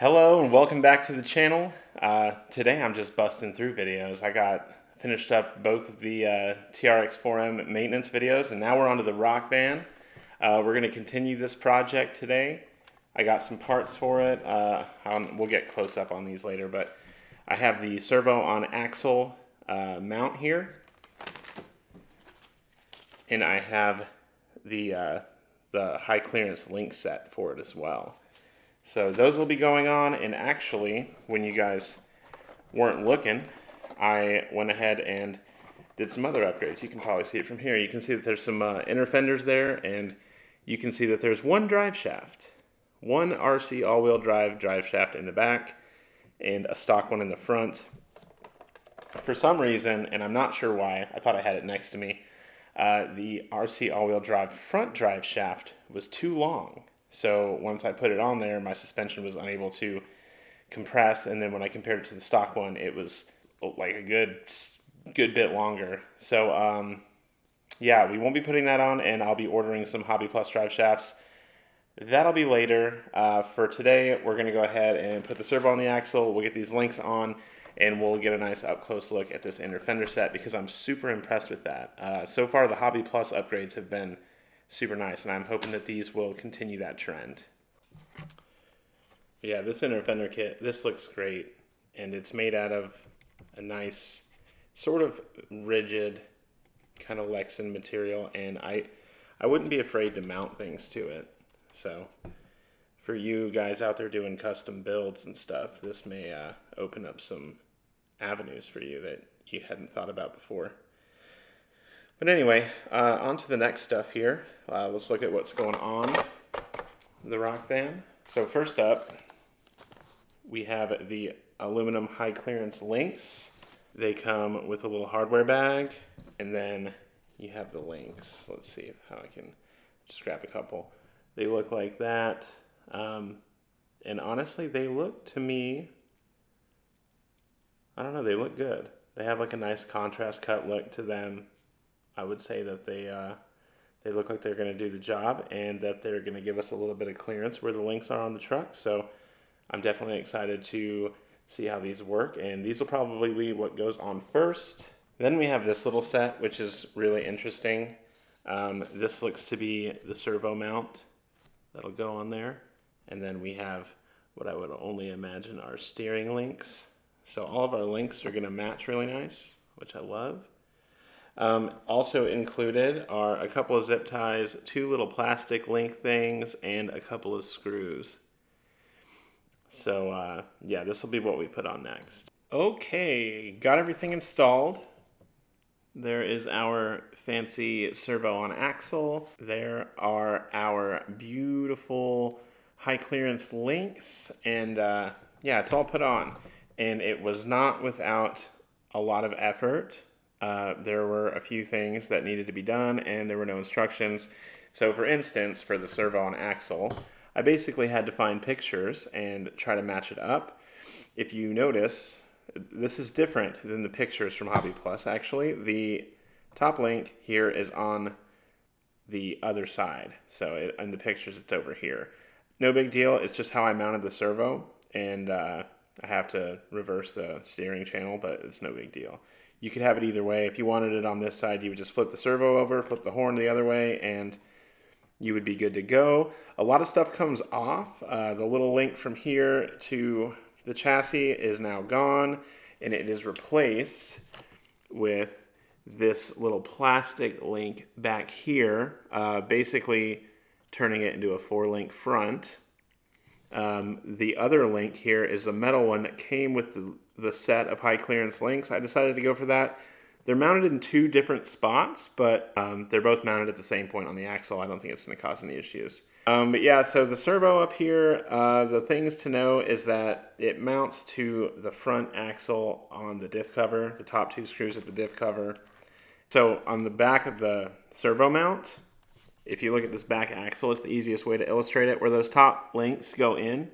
Hello and welcome back to the channel. Today I'm just busting through videos. I got finished up both of the TRX4M maintenance videos, and now we're on to the rock van. We're going to continue this project today. I got some parts for it. We'll get close up on these later, but I have the servo on axle mount here, and I have the high clearance link set for it as well. So those will be going on, and actually, when you guys weren't looking, I went ahead and did some other upgrades. You can probably see it from here. You can see that there's some inner fenders there, and you can see that there's one drive shaft. One RC all-wheel drive shaft in the back, and a stock one in the front. For some reason, and I'm not sure why, I thought I had it next to me, the RC all-wheel drive front drive shaft was too long. So once I put it on there, my suspension was unable to compress, and then when I compared it to the stock one, it was like a good bit longer. So yeah, we won't be putting that on, and I'll be ordering some Hobby Plus drive shafts. That'll be later. For today, we're going to go ahead and put the servo on the axle. We'll get these links on, and we'll get a nice up-close look at this inner fender set because I'm super impressed with that. So far, the Hobby Plus upgrades have been super nice, and I'm hoping that these will continue that trend. Yeah, this inner fender kit, this looks great, and it's made out of a nice sort of rigid kind of Lexan material, and I wouldn't be afraid to mount things to it. So for you guys out there doing custom builds and stuff, this may open up some avenues for you that you hadn't thought about before. But anyway, on to the next stuff here. Let's look at what's going on the rock van. So first up, we have the aluminum high clearance links. They come with a little hardware bag, and then you have the links. Let's see how I can just grab a couple. They look like that, and honestly, they look to me, I don't know, they look good. They have like a nice contrast cut look to them. I would say that they look like they're going to do the job, and that they're going to give us a little bit of clearance where the links are on the truck. So I'm definitely excited to see how these work, and these will probably be what goes on first. Then we have this little set, which is really interesting. This looks to be the servo mount that'll go on there, and then we have what I would only imagine are steering links. So all of our links are going to match really nice, which I love. Also included are a couple of zip ties, two little plastic link things, and a couple of screws. So yeah, this will be what we put on next. Okay, got everything installed. There is our fancy servo on axle. There are our beautiful high clearance links, and yeah, it's all put on. And it was not without a lot of effort. There were a few things that needed to be done, and there were no instructions. So for instance, for the servo on axle, I basically had to find pictures and try to match it up. If you notice, this is different than the pictures from Hobby Plus. Actually, the top link here is on the other side. So in the pictures, it's over here. No big deal. It's just how I mounted the servo, and I have to reverse the steering channel, but it's no big deal. You could have it either way. If you wanted it on this side, you would just flip the servo over, flip the horn the other way, and you would be good to go. A lot of stuff comes off. The little link from here to the chassis is now gone, and it is replaced with this little plastic link back here, basically turning it into a 4-link front. The other link here is the metal one that came with the set of high clearance links. I decided to go for that. They're mounted in two different spots, but they're both mounted at the same point on the axle. I don't think it's going to cause any issues. But yeah, so the servo up here, the things to know is that it mounts to the front axle on the diff cover, the top two screws of the diff cover. So on the back of the servo mount, if you look at this back axle, it's the easiest way to illustrate it. Where those top links go in,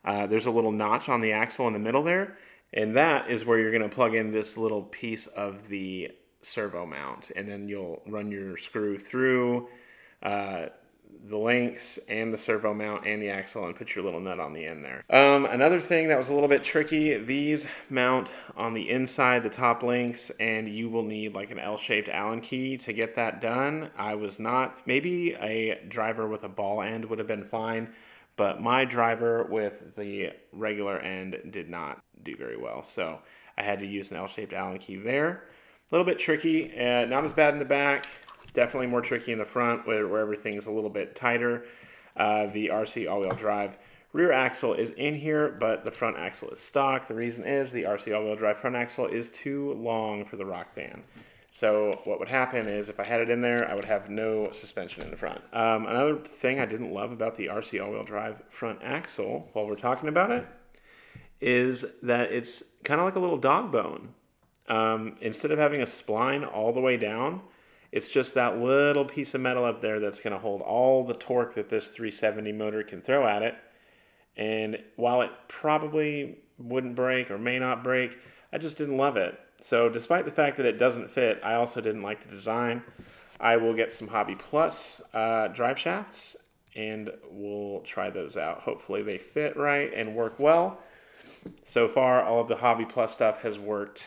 there's a little notch on the axle in the middle there, and that is where you're going to plug in this little piece of the servo mount, and then you'll run your screw through, the links and the servo mount and the axle and put your little nut on the end there. Another thing that was a little bit tricky, these mount on the inside, the top links, and you will need like an L-shaped Allen key to get that done. I was not, maybe a driver with a ball end would have been fine, but my driver with the regular end did not do very well. So I had to use an L-shaped Allen key there. A little bit tricky, not as bad in the back. Definitely more tricky in the front where everything's a little bit tighter. The RC all-wheel drive rear axle is in here, but the front axle is stock. The reason is the RC all-wheel drive front axle is too long for the rock van. So what would happen is if I had it in there, I would have no suspension in the front. Another thing I didn't love about the RC all-wheel drive front axle, while we're talking about it, is that it's kind of like a little dog bone. Instead of having a spline all the way down, it's just that little piece of metal up there that's going to hold all the torque that this 370 motor can throw at it. And while it probably wouldn't break or may not break, I just didn't love it. So despite the fact that it doesn't fit, I also didn't like the design. I will get some Hobby Plus drive shafts and we'll try those out. Hopefully they fit right and work well. So far, all of the Hobby Plus stuff has worked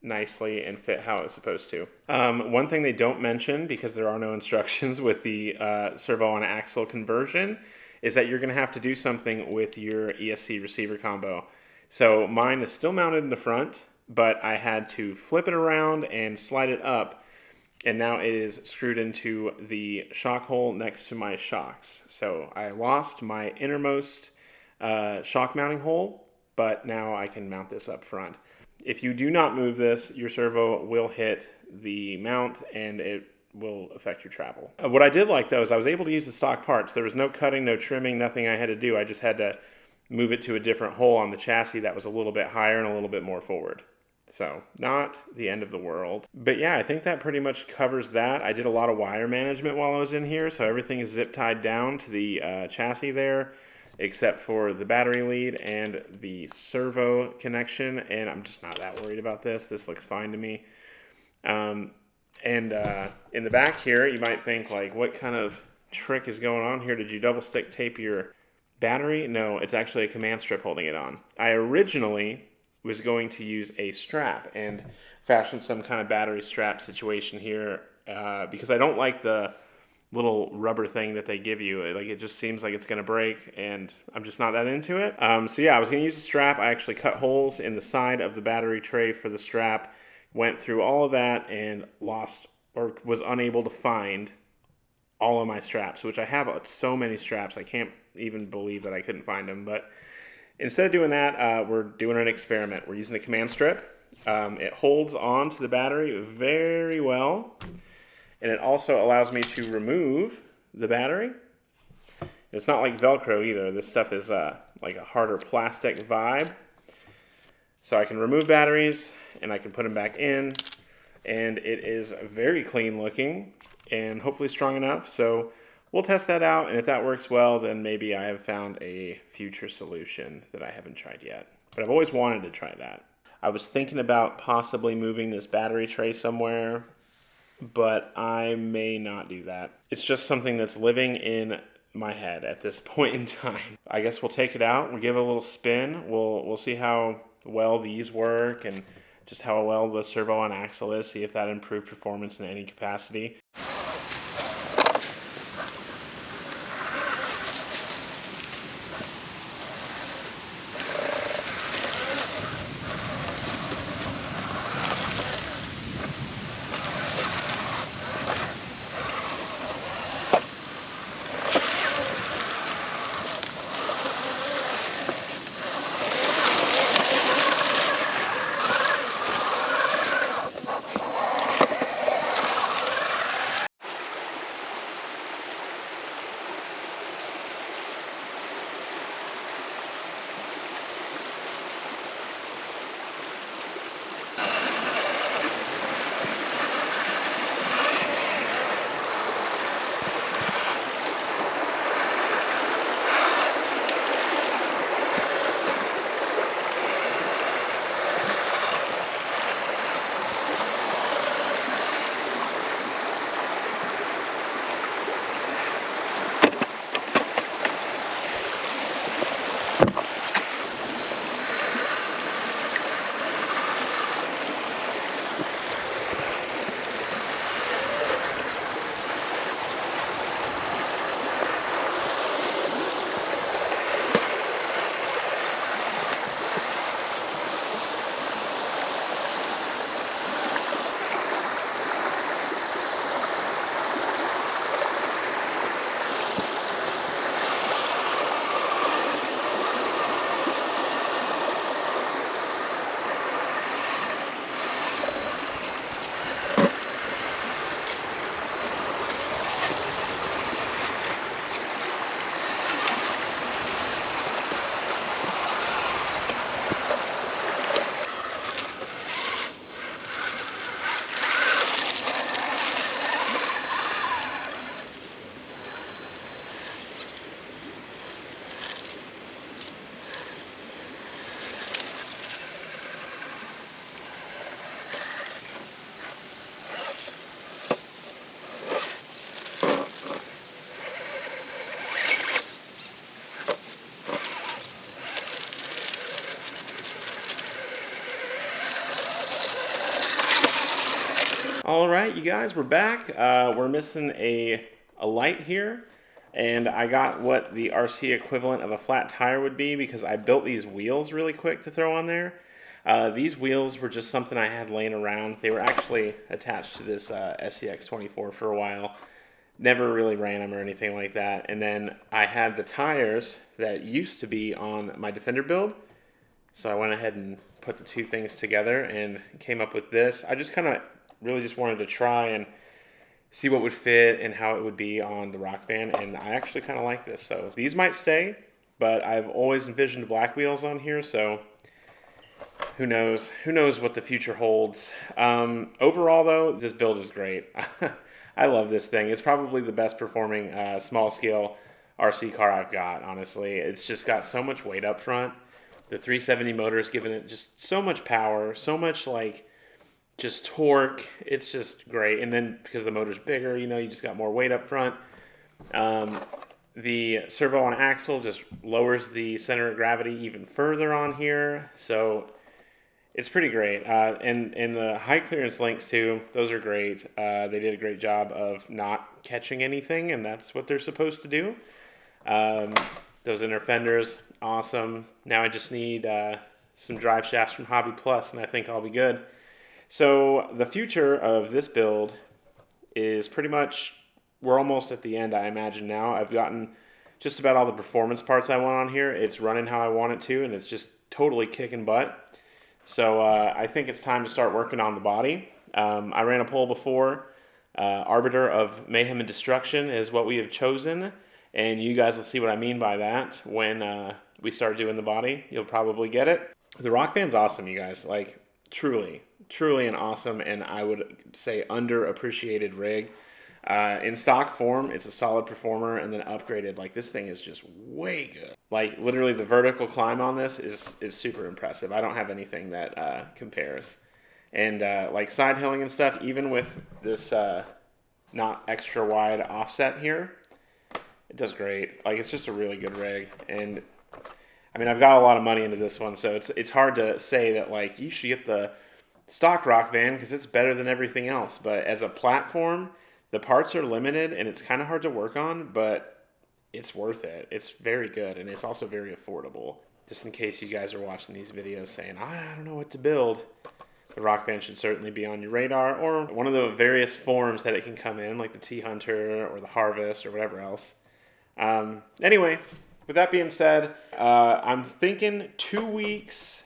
nicely and fit how it's supposed to. One thing they don't mention, because there are no instructions with the servo on axle conversion, is that you're going to have to do something with your ESC receiver combo. So mine is still mounted in the front, but I had to flip it around and slide it up, and now it is screwed into the shock hole next to my shocks. So I lost my innermost shock mounting hole, but now I can mount this up front. If you do not move this, your servo will hit the mount and it will affect your travel. What I did like though is I was able to use the stock parts. There was no cutting, no trimming, nothing I had to do. I just had to move it to a different hole on the chassis that was a little bit higher and a little bit more forward. So not the end of the world. But yeah, I think that pretty much covers that. I did a lot of wire management while I was in here, so everything is zip tied down to the chassis there, except for the battery lead and the servo connection, and I'm just not that worried about this. This looks fine to me. And in the back here, you might think, like, what kind of trick is going on here? Did you double stick tape your battery? No, it's actually a command strip holding it on. I originally was going to use a strap and fashion some kind of battery strap situation here because I don't like the little rubber thing that they give you. Like, it just seems like it's going to break, and I'm just not that into it. So yeah, I was going to use a strap. I actually cut holes in the side of the battery tray for the strap, went through all of that, and lost or was unable to find all of my straps, which I have so many straps. I can't even believe that I couldn't find them. But instead of doing that, we're doing an experiment. We're using a command strip. It holds on to the battery very well. And it also allows me to remove the battery. It's not like Velcro either. This stuff is like a harder plastic vibe. So I can remove batteries and I can put them back in. And it is very clean looking and hopefully strong enough. So we'll test that out. And if that works well, then maybe I have found a future solution that I haven't tried yet. But I've always wanted to try that. I was thinking about possibly moving this battery tray somewhere, but I may not do that. It's just something that's living in my head at this point in time. I guess we'll take it out, we'll give it a little spin, we'll see how well these work and just how well the servo on axle is, see if that improved performance in any capacity. All right, you guys, we're back. We're missing a light here, and I got what the RC equivalent of a flat tire would be because I built these wheels really quick to throw on there. These wheels were just something I had laying around. They were actually attached to this SCX-24 for a while. Never really ran them or anything like that. And then I had the tires that used to be on my Defender build. So I went ahead and put the two things together and came up with this. I just kind of really just wanted to try and see what would fit and how it would be on the rock van, and I actually kind of like this. So these might stay, but I've always envisioned black wheels on here, so who knows what the future holds. Overall though, this build is great. I love this thing. It's probably the best performing small scale RC car I've got, honestly. It's just got so much weight up front. The 370 motor is giving it just so much power, so much like just torque. It's just great. And then because the motor's bigger, you know, you just got more weight up front. The servo on axle just lowers the center of gravity even further on here. So it's pretty great. And the high clearance links too, those are great. They did a great job of not catching anything, and that's what they're supposed to do. Those inner fenders, awesome. Now I just need some drive shafts from Hobby Plus, and I think I'll be good. So the future of this build is pretty much, we're almost at the end, I imagine now. I've gotten just about all the performance parts I want on here. It's running how I want it to, and it's just totally kicking butt. So I think it's time to start working on the body. I ran a poll before. Arbiter of Mayhem and Destruction is what we have chosen. And you guys will see what I mean by that when we start doing the body. You'll probably get it. The rock band's awesome, you guys. Like, truly an awesome, and I would say underappreciated rig. In stock form, it's a solid performer, and then upgraded, like, this thing is just way good. Like, literally the vertical climb on this is super impressive. I don't have anything that compares. And like side hilling and stuff, even with this not extra wide offset here, it does great. Like, it's just a really good rig. And I mean, I've got a lot of money into this one, so it's hard to say that, like, you should get the stock rock van because it's better than everything else. But as a platform, the parts are limited and it's kind of hard to work on, but it's worth it. It's very good, and it's also very affordable. Just in case you guys are watching these videos saying, I don't know what to build, the rock van should certainly be on your radar, or one of the various forms that it can come in, like the T-Hunter or the Harvest or whatever else. Anyway, with that being said, I'm thinking 2 weeks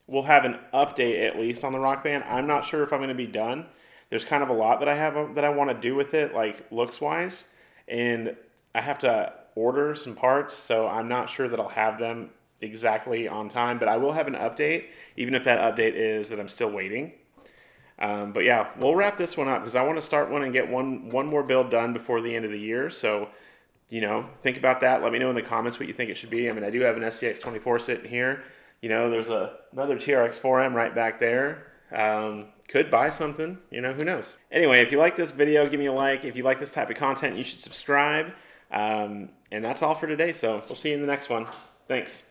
we'll have an update at least on the rock band. I'm not sure if I'm going to be done. There's kind of a lot that I have that I want to do with it, like looks wise, and I have to order some parts, so I'm not sure that I'll have them exactly on time, but I will have an update, even if that update is that I'm still waiting. But yeah, we'll wrap this one up because I want to start one and get one more build done before the end of the year. So, you know, think about that. Let me know in the comments what you think it should be. I mean, I do have an SCX-24 sitting here. You know, there's another TRX-4M right back there. Could buy something, you know, who knows. Anyway, if you like this video, give me a like. If you like this type of content, you should subscribe. And that's all for today, so we'll see you in the next one. Thanks.